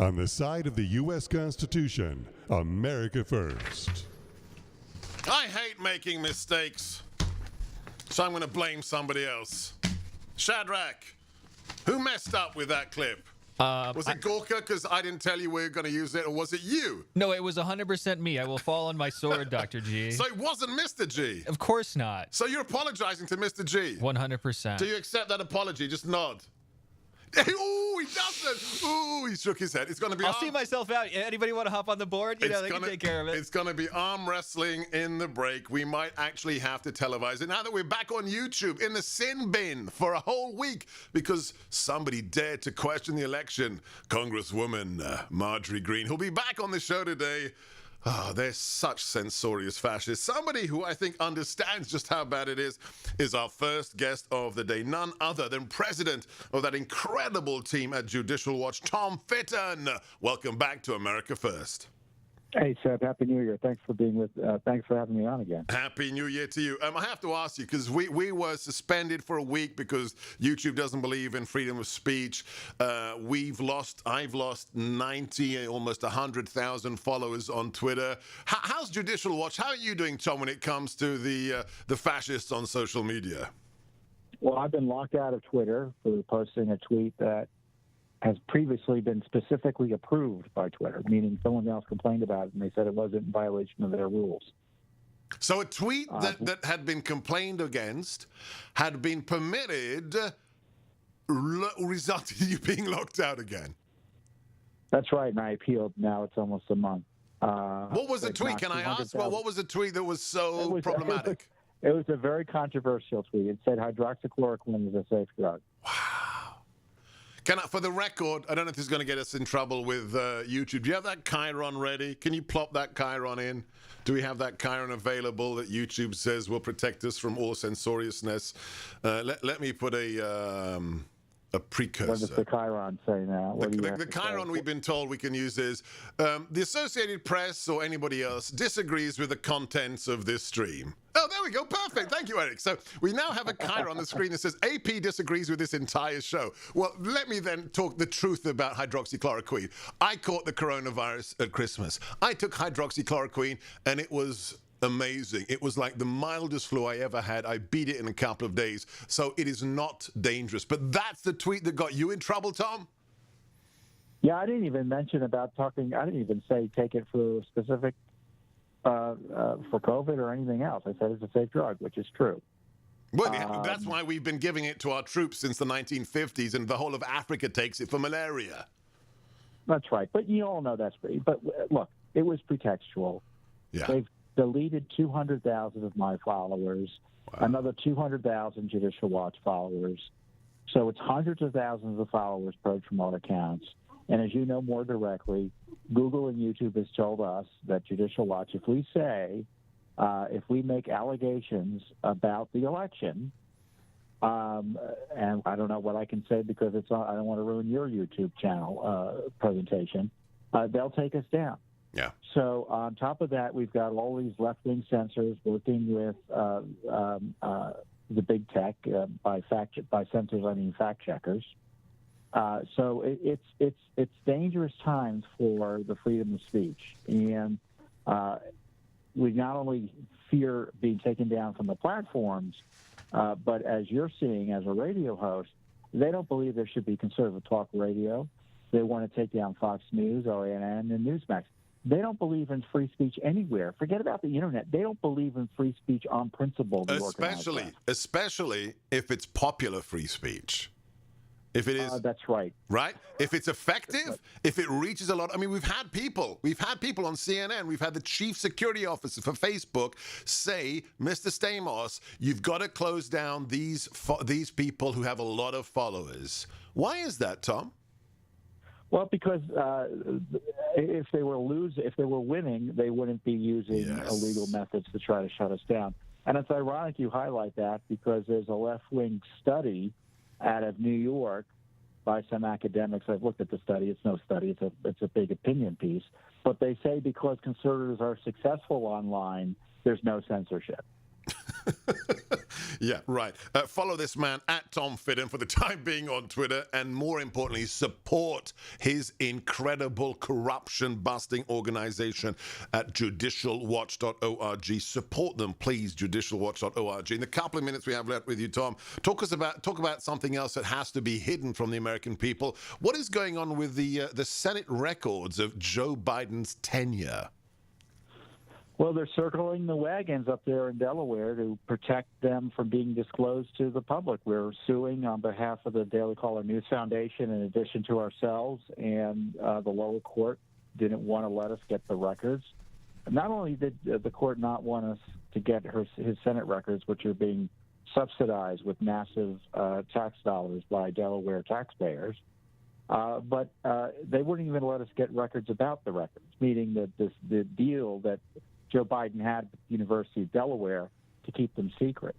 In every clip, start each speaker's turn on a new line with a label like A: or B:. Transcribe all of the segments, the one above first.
A: On the side of the U.S. Constitution, America first.
B: I hate making mistakes, so I'm going to blame somebody else. Shadrach, who messed up with that clip? Was it Gorka because I didn't tell you we were going to use it, or was it you?
C: No, it was 100% me. I will fall on my sword, Dr. G.
B: So it wasn't Mr. G?
C: Of course not.
B: So you're apologizing to Mr. G?
C: 100%.
B: Do you accept that apology? Just nod. Ooh, he doesn't. Ooh, he shook his head. It's going to be.
C: I'll see myself out. Anybody want to hop on the board? They can take care of it.
B: It's going to be arm wrestling in the break. We might actually have to televise it now that we're back on YouTube in the sin bin for a whole week because somebody dared to question the election. Congresswoman Marjorie Greene, who'll be back on the show today. Oh, they're such censorious fascists. Somebody who I think understands just how bad it is our first guest of the day. None other than president of that incredible team at Judicial Watch, Tom Fitton. Welcome back to America First.
D: Hey, Seb. Happy New Year. Thanks for having me on again.
B: Happy New Year to you. I have to ask you, because we were suspended for a week because YouTube doesn't believe in freedom of speech. I've lost 90, almost 100,000 followers on Twitter. How's Judicial Watch? How are you doing, Tom, when it comes to the fascists on social media?
D: Well, I've been locked out of Twitter for posting a tweet that has previously been specifically approved by Twitter, meaning someone else complained about it and they said it wasn't in violation of their rules.
B: So a tweet that had been complained against had been permitted, resulted in you being locked out again.
D: That's right, and I appealed. Now it's almost a month.
B: What was the tweet? Can I ask? What was the tweet that was so problematic?
D: It was a very controversial tweet. It said hydroxychloroquine is a safe drug.
B: Wow. For the record, I don't know if this is going to get us in trouble with YouTube. Do you have that chyron ready? Can you plop that chyron in? Do we have that chyron available that YouTube says will protect us from all censoriousness? Let me put a precursor.
D: What does the chyron say now?
B: The chyron we've been told we can use is the Associated Press or anybody else disagrees with the contents of this stream. Oh, there we go. Perfect. Thank you, Eric. So we now have a chyron on the screen that says AP disagrees with this entire show. Well, let me then talk the truth about hydroxychloroquine. I caught the coronavirus at Christmas. I took hydroxychloroquine, and it was amazing. It was like the mildest flu I ever had. I beat it in a couple of days. So it is not dangerous. But that's the tweet that got you in trouble, Tom?
D: Yeah, I didn't even mention about talking. I didn't even say take it for specific for COVID or anything else. I said it's a safe drug, which is true.
B: Well, that's why we've been giving it to our troops since the 1950s, and the whole of Africa takes it for malaria.
D: That's right. But you all know that's free. But look, it was pretextual.
B: Yeah.
D: They've deleted 200,000 of my followers, another 200,000 Judicial Watch followers. So it's hundreds of thousands of followers purged from all accounts. And as you know more directly, Google and YouTube has told us that Judicial Watch, if we say, if we make allegations about the election, and I don't know what I can say because I don't want to ruin your YouTube channel presentation, they'll take us down.
B: Yeah.
D: So on top of that, we've got all these left-wing censors working with the big tech by censors, I mean fact checkers. So it's dangerous times for the freedom of speech, and we not only fear being taken down from the platforms, but as you're seeing as a radio host, they don't believe there should be conservative talk radio. They want to take down Fox News, OANN, and Newsmax. They don't believe in free speech anywhere. Forget about the internet. They don't believe in free speech on principle.
B: Especially if it's popular free speech. If it is,
D: that's right.
B: Right? If it's effective, if it reaches a lot. I mean, we've had people on CNN. We've had the chief security officer for Facebook say, Mr. Stamos, you've got to close down these people who have a lot of followers. Why is that, Tom?
D: Well, because if they were winning, they wouldn't be using illegal methods to try to shut us down. And it's ironic you highlight that because there's a left-wing study out of New York by some academics. I've looked at the study. It's no study. It's a big opinion piece. But they say because conservatives are successful online, there's no censorship.
B: Yeah, right. Follow this man at Tom Fidden for the time being on Twitter, and more importantly, support his incredible corruption-busting organization at judicialwatch.org. Support them, please, judicialwatch.org. In the couple of minutes we have left with you, Tom, talk about something else that has to be hidden from the American people. What is going on with the Senate records of Joe Biden's tenure?
D: Well, they're circling the wagons up there in Delaware to protect them from being disclosed to the public. We're suing on behalf of the Daily Caller News Foundation in addition to ourselves, and the lower court didn't want to let us get the records. Not only did the court not want us to get his Senate records, which are being subsidized with massive tax dollars by Delaware taxpayers, but they wouldn't even let us get records about the records, meaning that the deal that Joe Biden had with the University of Delaware to keep them secret.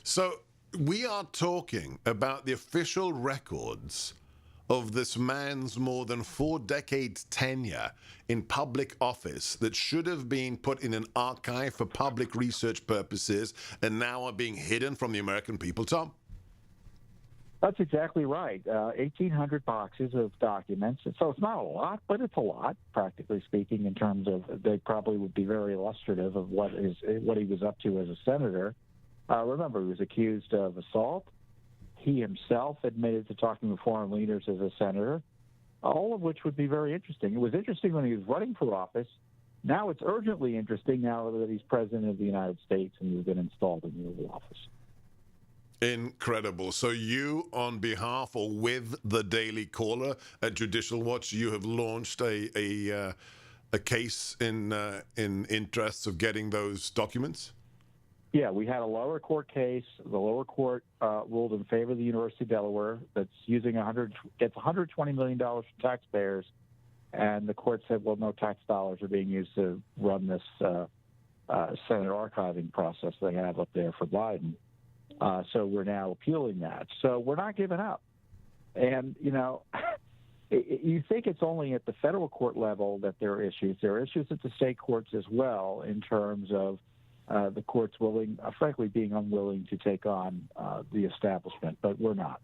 B: So we are talking about the official records of this man's more than 4 decades tenure in public office that should have been put in an archive for public research purposes and now are being hidden from the American people, Tom?
D: That's exactly right. 1,800 boxes of documents. So it's not a lot, but it's a lot, practically speaking, in terms of they probably would be very illustrative of what he was up to as a senator. Remember, he was accused of assault. He himself admitted to talking with foreign leaders as a senator, all of which would be very interesting. It was interesting when he was running for office. Now it's urgently interesting now that he's president of the United States and he's been installed in the Oval Office.
B: Incredible. So you, on behalf or with the Daily Caller at Judicial Watch, you have launched a case in interests of getting those documents?
D: Yeah, we had a lower court case. The lower court ruled in favor of the University of Delaware that's using gets $120 million from taxpayers, and the court said, well, no tax dollars are being used to run this Senate archiving process they have up there for Biden. So we're now appealing that. So we're not giving up. And, you think it's only at the federal court level that there are issues. There are issues at the state courts as well in terms of the courts frankly, being unwilling to take on the establishment, but we're not.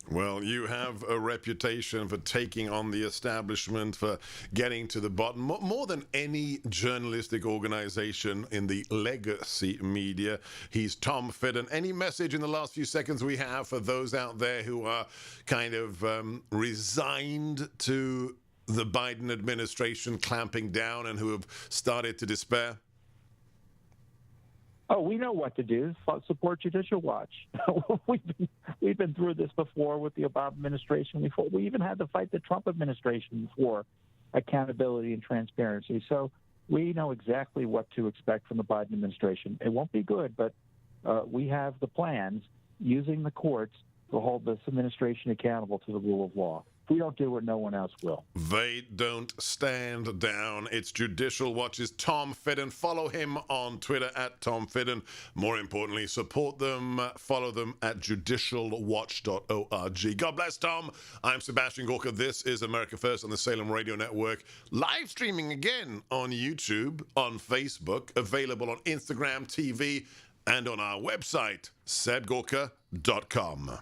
B: Well, you have a reputation for taking on the establishment, for getting to the bottom, more than any journalistic organization in the legacy media. He's Tom Fidden. Any message in the last few seconds we have for those out there who are kind of resigned to the Biden administration clamping down and who have started to despair?
D: Oh, we know what to do. Support Judicial Watch. We've been through this before with the Obama administration. We even had to fight the Trump administration for accountability and transparency. So we know exactly what to expect from the Biden administration. It won't be good, but we have the plans using the courts to hold this administration accountable to the rule of law. If we don't do it, no one else will.
B: They don't stand down. It's Judicial Watch's Tom Fidden. Follow him on Twitter at Tom Fidden. More importantly, support them. Follow them at judicialwatch.org. God bless, Tom. I'm Sebastian Gorka. This is America First on the Salem Radio Network. Live streaming again on YouTube, on Facebook, available on Instagram TV, and on our website, sebgorka.com.